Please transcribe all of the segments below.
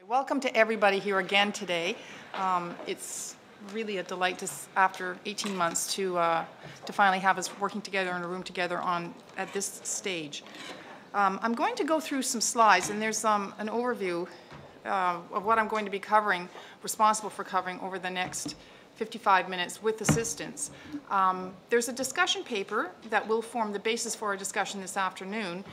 Welcome to everybody here again today. It's really a delight after 18 months to finally have us working together in a room together at this stage. I'm going to go through some slides, and there's an overview of what I'm going to be responsible for covering over the next 55 minutes with assistance. There's a discussion paper that will form the basis for our discussion this afternoon.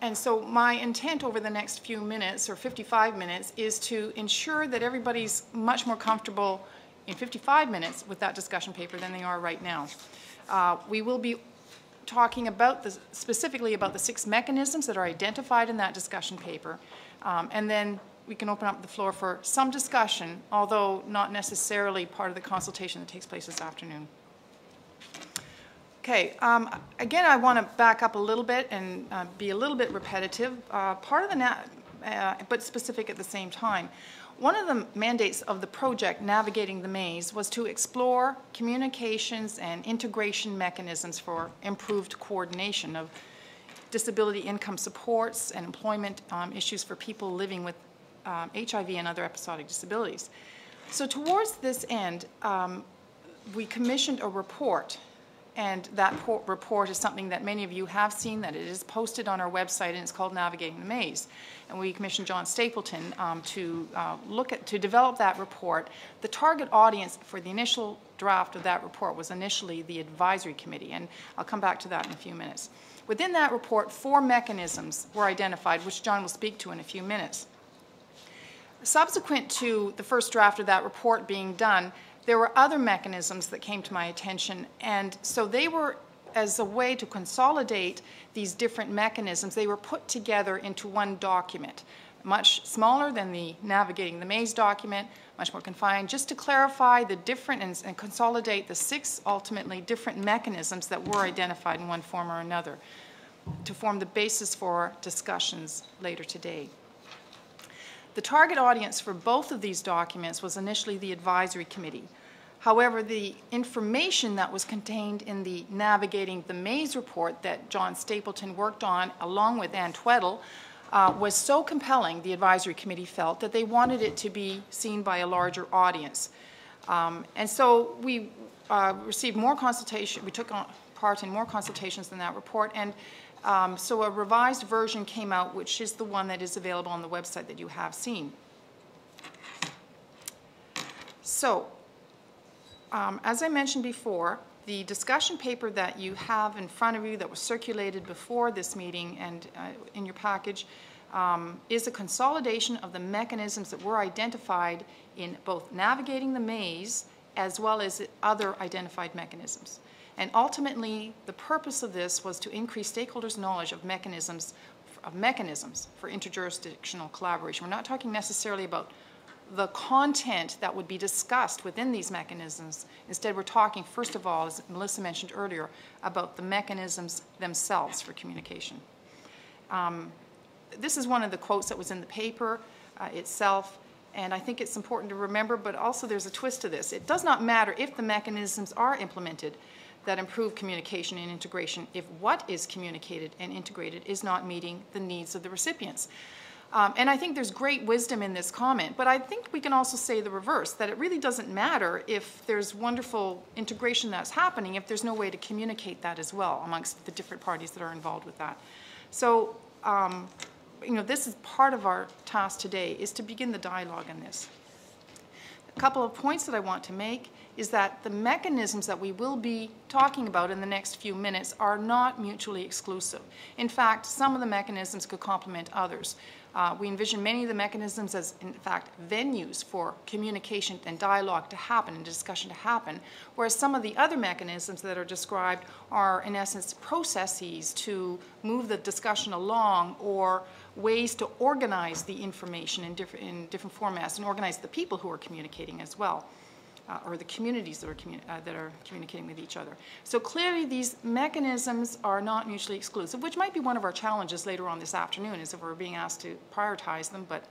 And so my intent over the next few minutes, or 55 minutes, is to ensure that everybody's much more comfortable in 55 minutes with that discussion paper than they are right now. We will be talking specifically about the 6 mechanisms that are identified in that discussion paper, and then we can open up the floor for some discussion, although not necessarily part of the consultation that takes place this afternoon. Okay, again, I want to back up a little bit and be a little bit repetitive, but specific at the same time. One of the mandates of the project, Navigating the Maze, was to explore communications and integration mechanisms for improved coordination of disability income supports and employment issues for people living with HIV and other episodic disabilities. So towards this end, we commissioned a report. And that report is something that many of you have seen, that it is posted on our website, and it's called Navigating the Maze. And we commissioned John Stapleton to develop that report. The target audience for the initial draft of that report was initially the advisory committee, and I'll come back to that in a few minutes. Within that report, 4 mechanisms were identified, which John will speak to in a few minutes. Subsequent to the first draft of that report being done, there were other mechanisms that came to my attention, and so they were, as a way to consolidate these different mechanisms, they were put together into one document, much smaller than the Navigating the Maze document, much more confined, just to clarify the different and consolidate the 6 ultimately different mechanisms that were identified in one form or another to form the basis for discussions later today. The target audience for both of these documents was initially the advisory committee. However, the information that was contained in the Navigating the Maze report that John Stapleton worked on along with Ann Tweddle was so compelling, the advisory committee felt, that they wanted it to be seen by a larger audience. And so we received more consultation, we took part in more consultations than that report, and so a revised version came out, which is the one that is available on the website that you have seen. So, as I mentioned before, the discussion paper that you have in front of you that was circulated before this meeting and in your package is a consolidation of the mechanisms that were identified in both Navigating the Maze as well as other identified mechanisms. And ultimately, the purpose of this was to increase stakeholders' knowledge of mechanisms for interjurisdictional collaboration. We're not talking necessarily about the content that would be discussed within these mechanisms. Instead, we're talking, first of all, as Melissa mentioned earlier, about the mechanisms themselves for communication. This is one of the quotes that was in the paper itself. And I think it's important to remember, but also there's a twist to this. It does not matter if the mechanisms are implemented that improve communication and integration if what is communicated and integrated is not meeting the needs of the recipients. And I think there's great wisdom in this comment, but I think we can also say the reverse, that it really doesn't matter if there's wonderful integration that's happening if there's no way to communicate that as well amongst the different parties that are involved with that. So, this is part of our task today, is to begin the dialogue on this. A couple of points that I want to make is that the mechanisms that we will be talking about in the next few minutes are not mutually exclusive. In fact, some of the mechanisms could complement others. We envision many of the mechanisms as, in fact, venues for communication and dialogue to happen and discussion to happen, whereas some of the other mechanisms that are described are, in essence, processes to move the discussion along or ways to organize the information in different formats and organize the people who are communicating as well. Or the communities that are communicating with each other. So clearly these mechanisms are not mutually exclusive, which might be one of our challenges later on this afternoon, is if we're being asked to prioritize them, but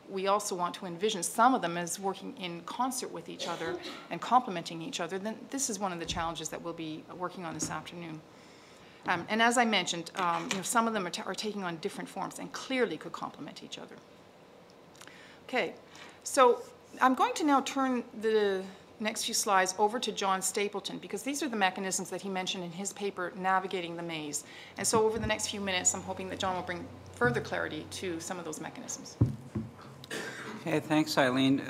we also want to envision some of them as working in concert with each other and complementing each other. Then this is one of the challenges that we'll be working on this afternoon. And as I mentioned, some of them are taking on different forms and clearly could complement each other. Okay, so I'm going to now turn the next few slides over to John Stapleton, because these are the mechanisms that he mentioned in his paper, Navigating the Maze. And so over the next few minutes, I'm hoping that John will bring further clarity to some of those mechanisms. Okay, thanks, Eileen.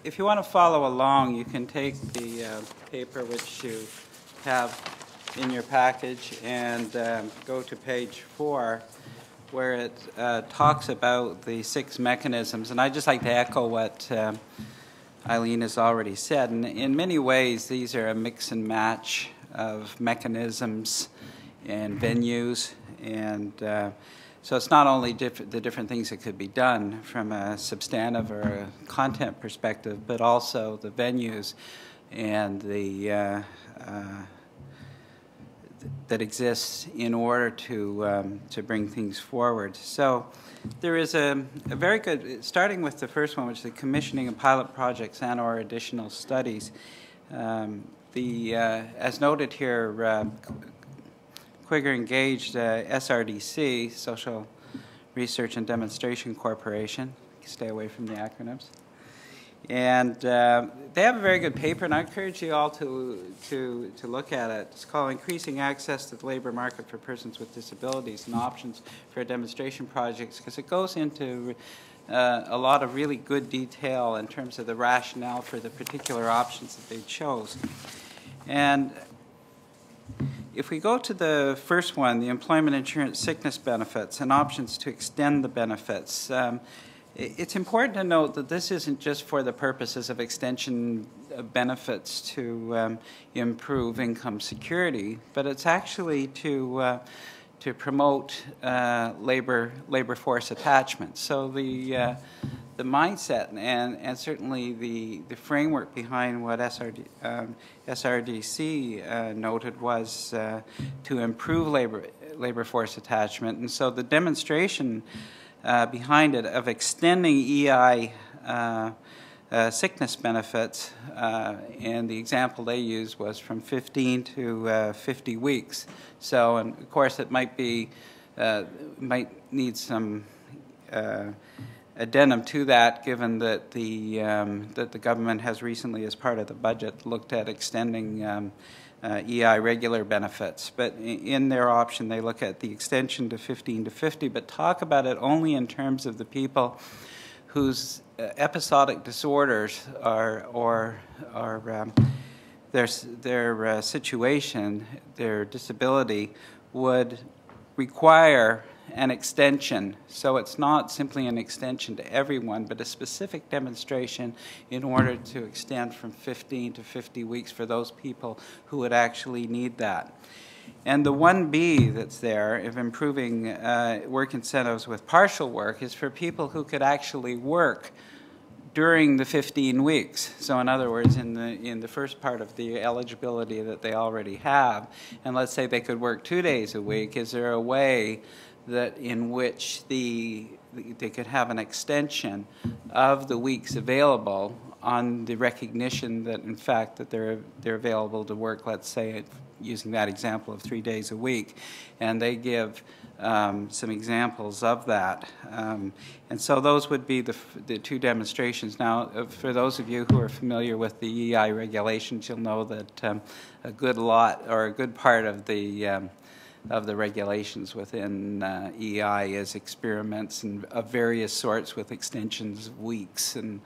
If you want to follow along, you can take the paper which you have in your package and go to page 4, where it talks about the 6 mechanisms. And I'd just like to echo what Eileen has already said. And in many ways, these are a mix and match of mechanisms and venues. And so it's not only the different things that could be done from a substantive or a content perspective, but also the venues and the that exists in order to bring things forward. So there is a very good, starting with the first one, which is the commissioning of pilot projects and/or additional studies. As noted here, Quigger engaged SRDC, Social Research and Demonstration Corporation. Stay away from the acronyms. And they have a very good paper, and I encourage you all to look at it. It's called Increasing Access to the Labor Market for Persons with Disabilities and Options for Demonstration Projects, because it goes into a lot of really good detail in terms of the rationale for the particular options that they chose. And if we go to the first one, the employment insurance sickness benefits and options to extend the benefits, it's important to note that this isn't just for the purposes of extension of benefits to improve income security, but it's actually to promote labor force attachment. So the mindset and certainly the framework behind what SRDC noted was to improve labor force attachment, and so the demonstration behind it of extending EI sickness benefits, and the example they used was from 15 to 50 weeks. So, and of course, it might need some addendum to that, given that the government has recently, as part of the budget, looked at extending EI regular benefits. But in their option, they look at the extension to 15 to 50, but talk about it only in terms of the people whose episodic disorders or their situation, their disability, would require an extension. So it's not simply an extension to everyone, but a specific demonstration in order to extend from 15 to 50 weeks for those people who would actually need that. And the 1B that's there of improving work incentives with partial work is for people who could actually work during the 15 weeks. So in other words, in the first part of the eligibility that they already have, and let's say they could work 2 days a week, is there a way that in which they could have an extension of the weeks available on the recognition that, in fact, that they're available to work, let's say, using that example of 3 days a week, and they give some examples of that. And so those would be the 2 demonstrations. Now, for those of you who are familiar with the EI regulations, you'll know that a good part of the regulations within EI is experiments of various sorts with extensions of weeks and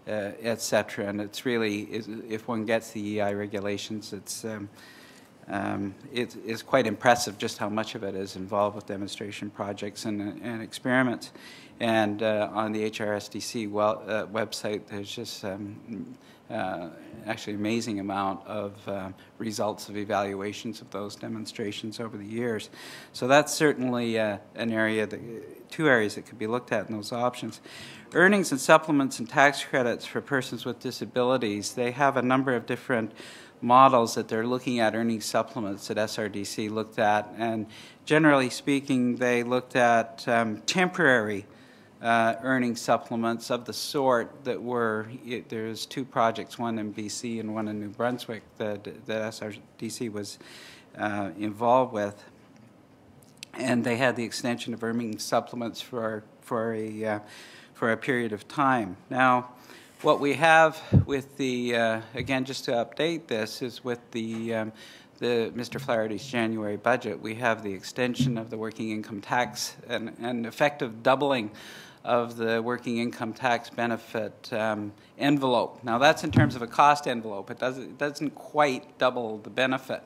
et cetera. And it's really, if one gets the EI regulations, it's quite impressive just how much of it is involved with demonstration projects and experiments. And on the HRSDC website, there's just actually amazing amount of results of evaluations of those demonstrations over the years. So that's certainly an area, 2 areas that could be looked at in those options. Earnings and supplements and tax credits for persons with disabilities, they have a number of different models that they're looking at. Earning supplements that SRDC looked at, and generally speaking, they looked at temporary earning supplements of the sort that there's 2 projects, one in BC and one in New Brunswick, that SRDC was involved with, and they had the extension of earning supplements for for a period of time. Now, what we have with the, again, just to update this, is with the Mr. Flaherty's January budget, we have the extension of the working income tax and an effective doubling of the working income tax benefit envelope. Now, that's in terms of a cost envelope. It doesn't quite double the benefit.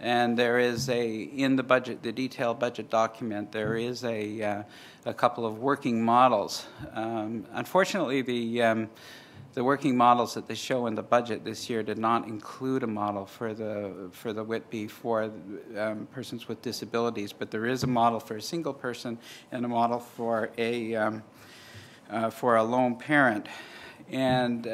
And there is in the budget, the detailed budget document, there is a couple of working models. Unfortunately, the working models that they show in the budget this year did not include a model for the Whitby for persons with disabilities, but there is a model for a single person and a model for a lone parent. And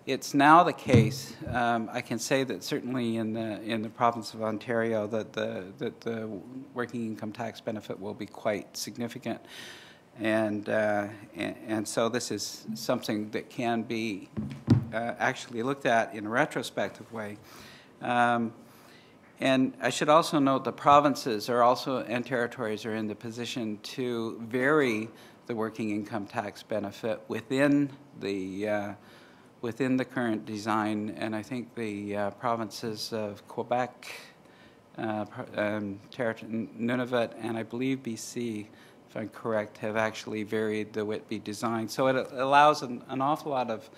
it's now the case. I can say that certainly in the province of Ontario that the working income tax benefit will be quite significant. And so this is something that can be actually looked at in a retrospective way. And I should also note the provinces are also and territories are in the position to vary the working income tax benefit within the current design. And I think the provinces of Quebec, Nunavut, and I believe BC, if I'm correct, have actually varied the Whitby design. So it allows an awful lot of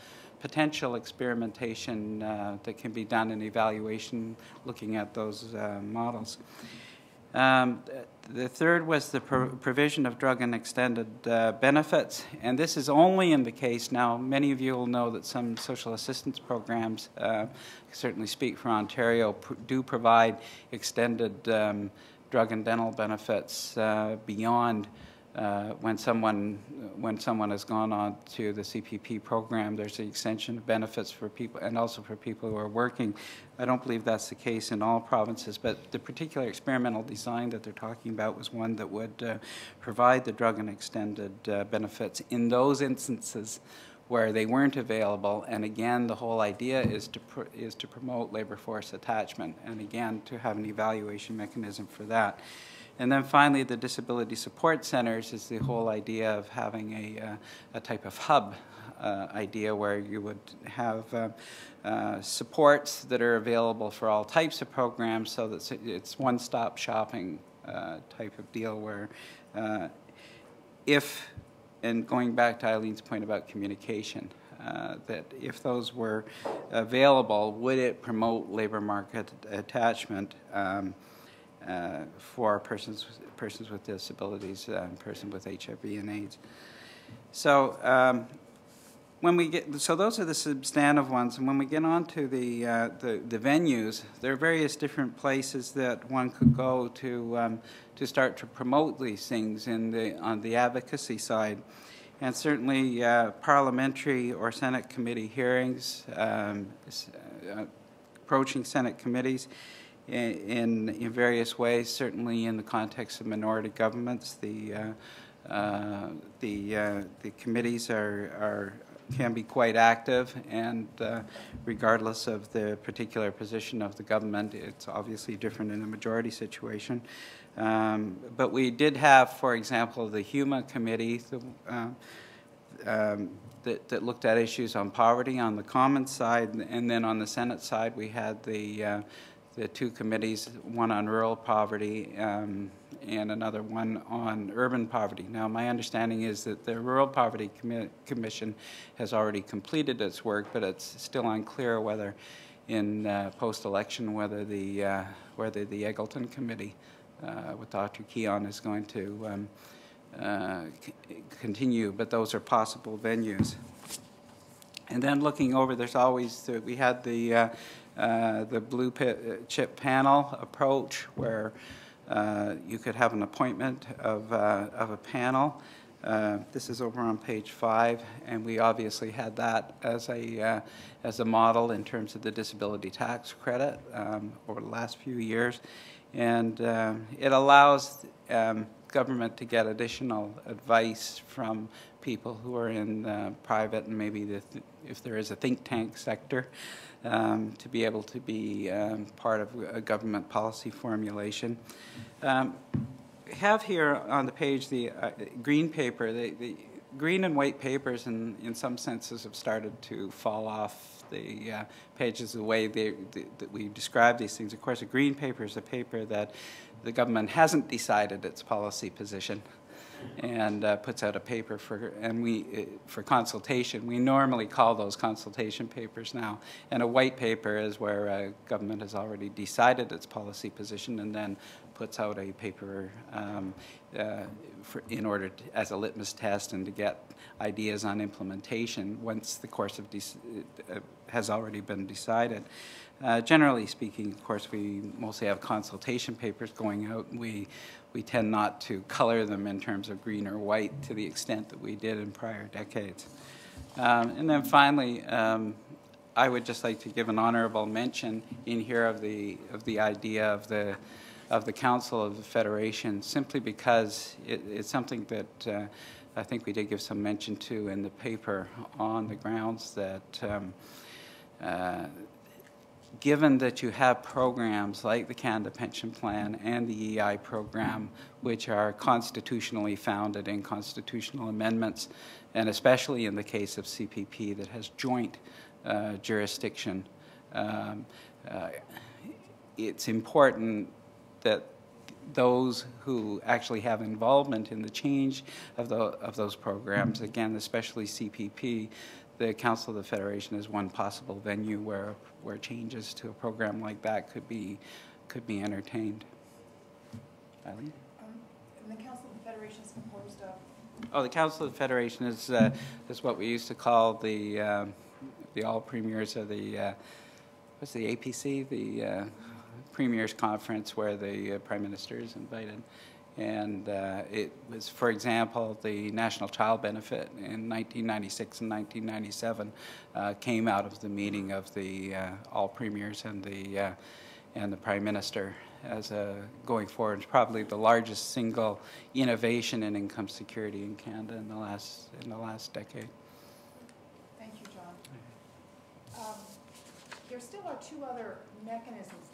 potential experimentation that can be done in evaluation looking at those models. The third was the provision of drug and extended benefits, and this is only in the case now. Many of you will know that some social assistance programs, certainly speak for Ontario, do provide extended drug and dental benefits beyond when someone has gone on to the CPP program. There's an extension of benefits for people and also for people who are working. I don't believe that's the case in all provinces, but the particular experimental design that they're talking about was one that would provide the drug and extended benefits in those instances where they weren't available. And again, the whole idea is to promote labor force attachment, and again, to have an evaluation mechanism for that. And then finally, the disability support centers is the whole idea of having a type of hub idea where you would have supports that are available for all types of programs, so that it's one-stop shopping type of deal where and going back to Eileen's point about communication, that if those were available, would it promote labor market attachment for persons with disabilities, persons with HIV and AIDS. So so those are the substantive ones, and when we get on to the venues, there are various different places that one could go to start to promote these things on the advocacy side. And certainly parliamentary or Senate committee hearings, approaching Senate committees in various ways, certainly in the context of minority governments. The committees can be quite active, and regardless of the particular position of the government, it's obviously different in a majority situation. But we did have, for example, the HUMA committee that looked at issues on poverty on the Commons side, and then on the Senate side we had the two committees, one on rural poverty and another one on urban poverty. Now, my understanding is that the Rural Poverty Commission has already completed its work, but it's still unclear whether in post-election whether the Eggleton Committee with Dr. Keon is going to continue, but those are possible venues. And then looking over, there's always, we had the blue chip panel approach, where you could have an appointment of a panel. This is over on page 5, and we obviously had that as a model in terms of the disability tax credit over the last few years. And it allows government to get additional advice from people who are in private and maybe if there is a think tank sector, to be able to be part of a government policy formulation. We have here on the page the green paper. green and white papers in some senses have started to fall off the pages the way that we describe these things. Of course, a green paper is a paper that the government hasn't decided its policy position and puts out a paper for consultation. We normally call those consultation papers now. And a white paper is where a government has already decided its policy position and then puts out a paper in order to, as a litmus test and to get ideas on implementation once the course of has already been decided. Generally speaking, of course, we mostly have consultation papers going out. We tend not to color them in terms of green or white to the extent that we did in prior decades. And then finally, I would just like to give an honorable mention in here of the idea of the Council of the Federation, simply because it's something that I think we did give some mention to in the paper on the grounds that given that you have programs like the Canada Pension Plan and the EI program, which are constitutionally founded in constitutional amendments, and especially in the case of CPP that has joint jurisdiction, it's important that those who actually have involvement in the change of those programs, again, especially CPP, the Council of the Federation is one possible venue where changes to a program like that could be entertained. Eileen? And the Council of the Federation is composed of? Oh, the Council of the Federation is what we used to call the all premiers of the what's the APC, the Premiers Conference, where the Prime Minister is invited. And it was, for example, the National Child Benefit in 1996 and 1997 came out of the meeting of the all premiers and the Prime Minister as going forward. It's probably the largest single innovation in income security in Canada in the last decade. Thank you, John. There still are two other mechanisms.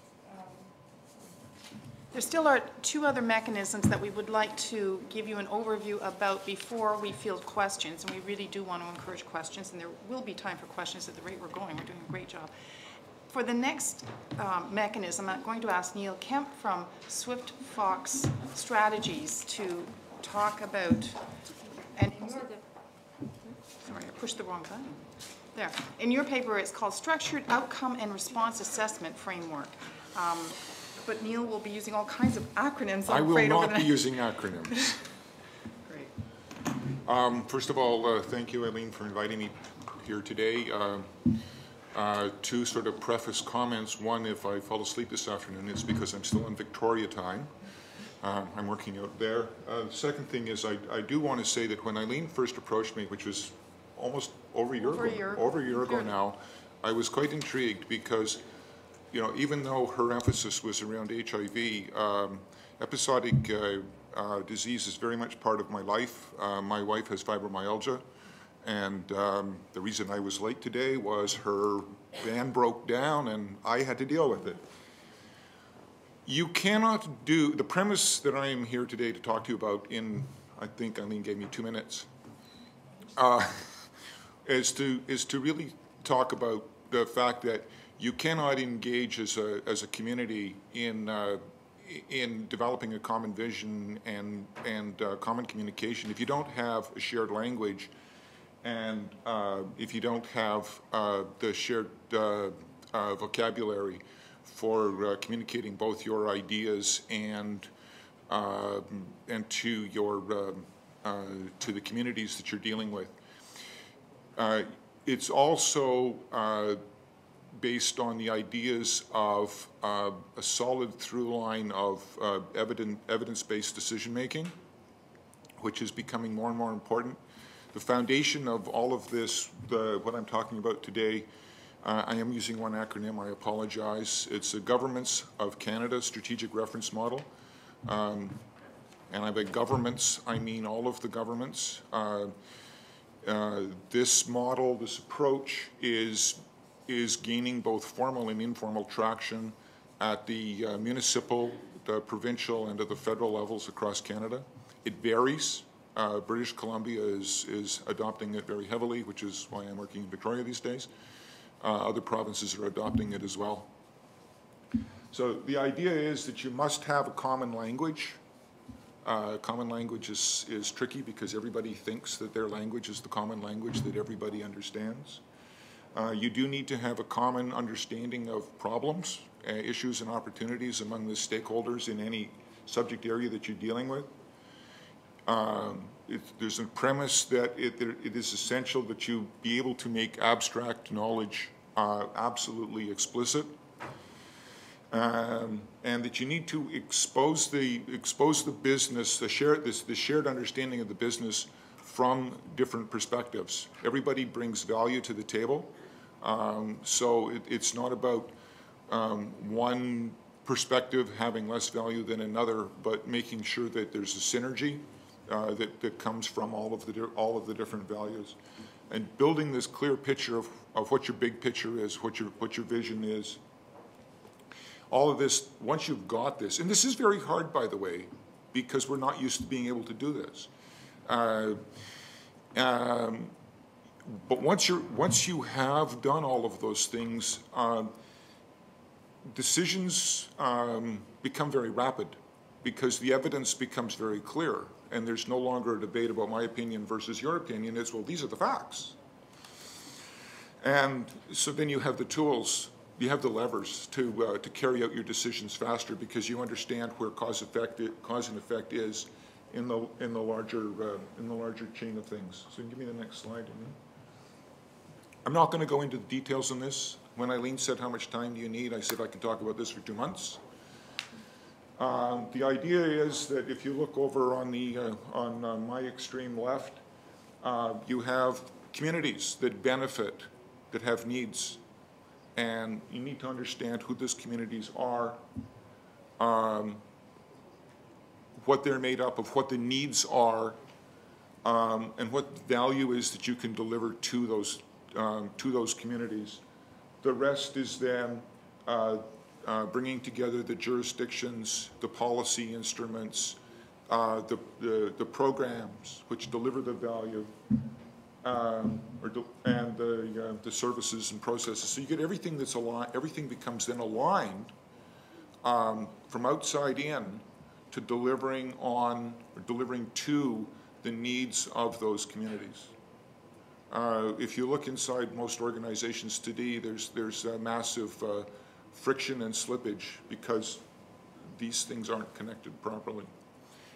There still are two other mechanisms that we would like to give you an overview about before we field questions, and we really do want to encourage questions, and there will be time for questions at the rate we're going. We're doing a great job. For the next mechanism, I'm going to ask Neil Kemp from Swift Fox Strategies to talk about, and sorry, I pushed the wrong button. There. In your paper, it's called Structured Outcome and Response Assessment Framework. But Neil will be using all kinds of acronyms. I will not be using acronyms. Great. First of all, thank you, Eileen, for inviting me here today. Two sort of preface comments. One, if I fall asleep this afternoon, it's because I'm still in Victoria time. I'm working out there. The second thing is I do want to say that when Eileen first approached me, which was almost over a year ago now, I was quite intrigued because, you know, even though her emphasis was around HIV, episodic disease is very much part of my life. My wife has fibromyalgia, and the reason I was late today was her van broke down and I had to deal with it. You cannot do, the premise that I am here today to talk to you about in, I think Eileen gave me 2 minutes, is to really talk about the fact that you cannot engage as a community in developing a common vision and common communication if you don't have a shared language and if you don't have the shared vocabulary for communicating both your ideas and to your to the communities that you're dealing with. It's also based on the ideas of a solid through line of evidence-based decision-making, which is becoming more and more important. The foundation of all of this, what I'm talking about today, I am using one acronym, I apologize. It's a Governments of Canada Strategic Reference Model. And by governments, I mean all of the governments. This model, this approach is gaining both formal and informal traction at the municipal, the provincial, and at the federal levels across Canada. It varies British Columbia is adopting it very heavily, which is why I'm working in Victoria these days. Other provinces are adopting it as well. So the idea is that you must have a common language. Common language is tricky because everybody thinks that their language is the common language that everybody understands. You do need to have a common understanding of problems, issues, and opportunities among the stakeholders in any subject area that you're dealing with. There's a premise that it is essential that you be able to make abstract knowledge absolutely explicit. And that you need to expose the business, the shared understanding of the business from different perspectives. Everybody brings value to the table, so it's not about one perspective having less value than another, but making sure that there's a synergy that comes from all of the different values, and building this clear picture of what your big picture is, what your vision is. All of this, once you've got this, and this is very hard, by the way, because we're not used to being able to do this. But once you have done all of those things, decisions become very rapid because the evidence becomes very clear, and there's no longer a debate about my opinion versus your opinion. It's, well, these are the facts. And so then you have the tools. You have the levers to carry out your decisions faster because you understand where cause and effect is in the larger chain of things. So give me the next slide. I'm not going to go into the details on this. When Eileen said how much time do you need, I said I can talk about this for 2 months. The idea is that if you look over on my extreme left, you have communities that benefit, that have needs. And you need to understand who those communities are, what they're made up of, what the needs are, and what the value is that you can deliver to those communities. The rest is then bringing together the jurisdictions, the policy instruments, the programs which deliver the value. And the services and processes. So you get everything that's aligned, everything becomes then aligned from outside in to delivering on, or delivering to the needs of those communities. If you look inside most organizations today, there's a massive friction and slippage because these things aren't connected properly.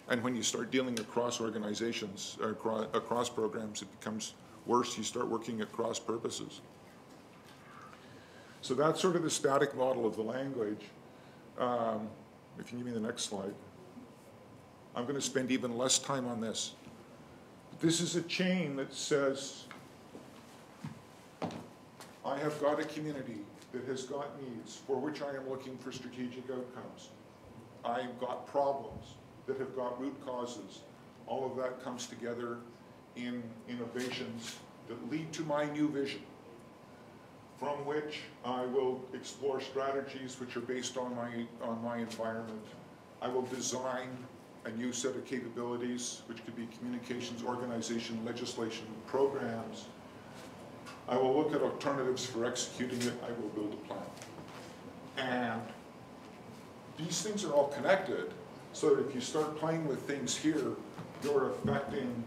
And when you start dealing across organizations, or across programs, it becomes worse. You start working at cross purposes. So that's sort of the static model of the language. If you give me the next slide. I'm going to spend even less time on this. This is a chain that says, I have got a community that has got needs for which I am looking for strategic outcomes. I've got problems that have got root causes. All of that comes together in innovations that lead to my new vision, from which I will explore strategies which are based on my environment. I will design a new set of capabilities, which could be communications, organization, legislation, programs. I will look at alternatives for executing it. I will build a plan. And these things are all connected, so that if you start playing with things here, you're affecting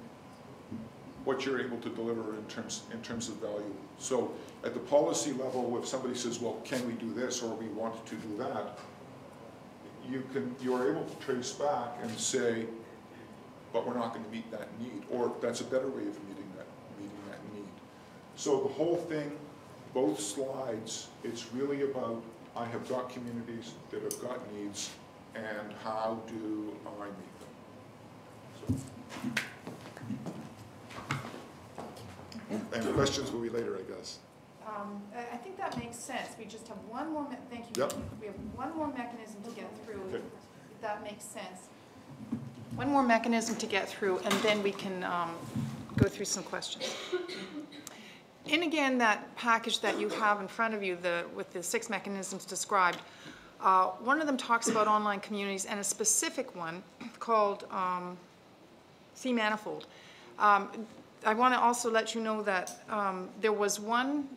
what you're able to deliver in terms of value. So at the policy level, if somebody says, well, can we do this, or we want to do that, you are able to trace back and say, but we're not going to meet that need, or that's a better way of meeting that need. So the whole thing, both slides, it's really about, I have got communities that have got needs, and how do I meet them? So. And questions will be later, I guess. I think that makes sense. We just have one more, thank you. Yep. We have one more mechanism to get through. Okay. If that makes sense. One more mechanism to get through, and then we can go through some questions. And again, that package that you have in front of you, with the 6 mechanisms described, one of them talks about online communities, and a specific one called C-manifold. I want to also let you know that there was one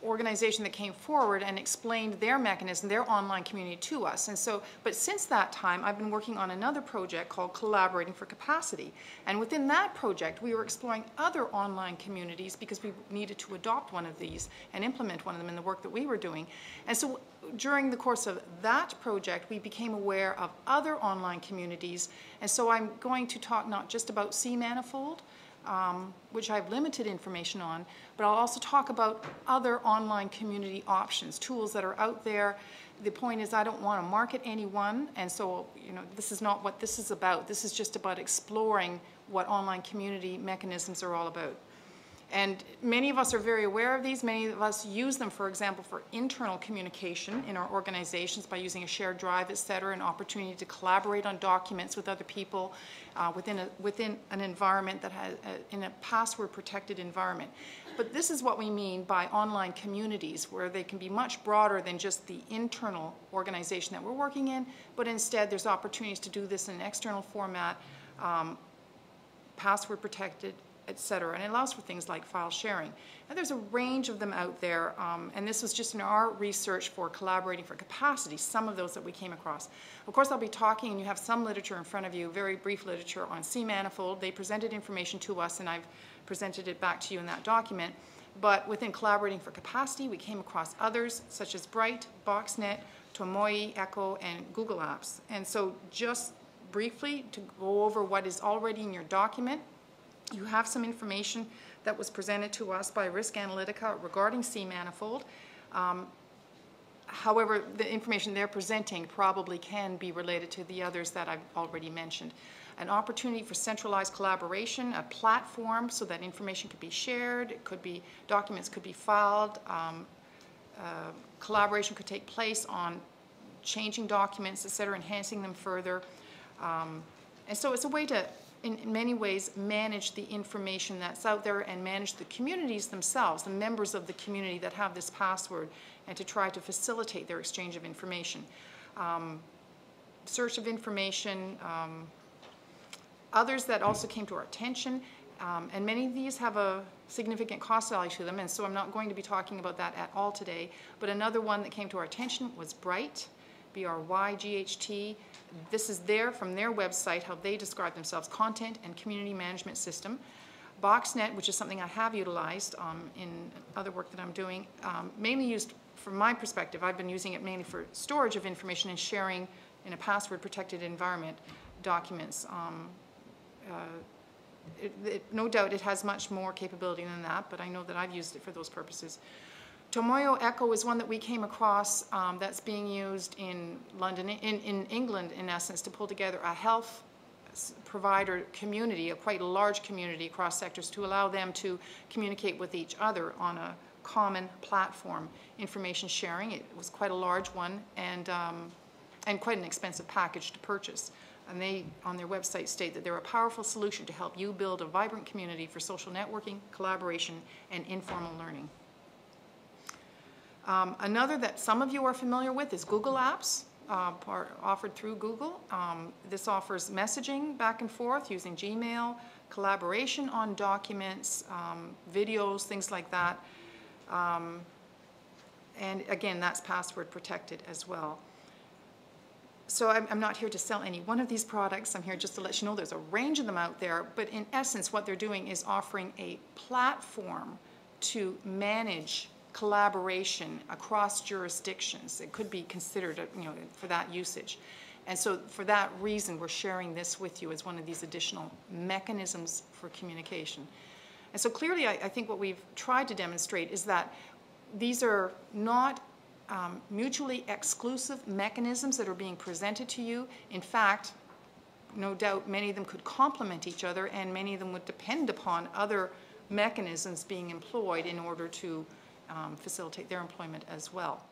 organization that came forward and explained their mechanism, their online community to us. And so, but since that time, I've been working on another project called Collaborating for Capacity. And within that project, we were exploring other online communities because we needed to adopt one of these and implement one of them in the work that we were doing. And so during the course of that project, we became aware of other online communities. And so I'm going to talk not just about C-manifold, which I have limited information on, but I'll also talk about other online community options, tools that are out there. The point is I don't want to market any one, and so this is not what this is about. This is just about exploring what online community mechanisms are all about. And many of us are very aware of these. Many of us use them, for example, for internal communication in our organizations by using a shared drive, et cetera, an opportunity to collaborate on documents with other people within an environment that has, in a password-protected environment. But this is what we mean by online communities, where they can be much broader than just the internal organization that we're working in, but instead there's opportunities to do this in an external format, password-protected, etc. And it allows for things like file sharing. And there's a range of them out there, and this was just in our research for Collaborating for Capacity, some of those that we came across. Of course, I'll be talking, and you have some literature in front of you, very brief literature on C-manifold. They presented information to us, and I've presented it back to you in that document. But within Collaborating for Capacity, we came across others, such as Bright, BoxNet, Tomoe, Echo, and Google Apps. And so just briefly, to go over what is already in your document, you have some information that was presented to us by Risk Analytica regarding C-manifold. However, the information they're presenting probably can be related to the others that I've already mentioned. An opportunity for centralized collaboration, a platform so that information could be shared, it could be, documents could be filed, collaboration could take place on changing documents, et cetera, enhancing them further. And so it's a way to, in many ways, manage the information that's out there and manage the communities themselves, the members of the community that have this password, and to try to facilitate their exchange of information. Search of information, others that also came to our attention, and many of these have a significant cost value to them, and so I'm not going to be talking about that at all today, but another one that came to our attention was Bright, B-R-Y-G-H-T. This is from their website, how they describe themselves, Content and Community Management System. BoxNet, which is something I have utilized in other work that I'm doing, mainly used from my perspective. I've been using it mainly for storage of information and sharing in a password-protected environment documents. No doubt it has much more capability than that, but I know that I've used it for those purposes. Tomoe Echo is one that we came across that's being used in London, in England, in essence, to pull together a health provider community, a quite large community across sectors, to allow them to communicate with each other on a common platform. Information sharing, it was quite a large one, and quite an expensive package to purchase. And they, on their website, state that they're a powerful solution to help you build a vibrant community for social networking, collaboration, and informal learning. Another that some of you are familiar with is Google Apps, offered through Google. This offers messaging back and forth using Gmail, collaboration on documents, videos, things like that. And again, that's password protected as well. So I'm not here to sell any one of these products. I'm here just to let you know there's a range of them out there. But in essence, what they're doing is offering a platform to manage collaboration across jurisdictions. It could be considered, for that usage. And so for that reason, we're sharing this with you as one of these additional mechanisms for communication. And so clearly, I think what we've tried to demonstrate is that these are not mutually exclusive mechanisms that are being presented to you. In fact, no doubt many of them could complement each other, and many of them would depend upon other mechanisms being employed in order to facilitate their employment as well.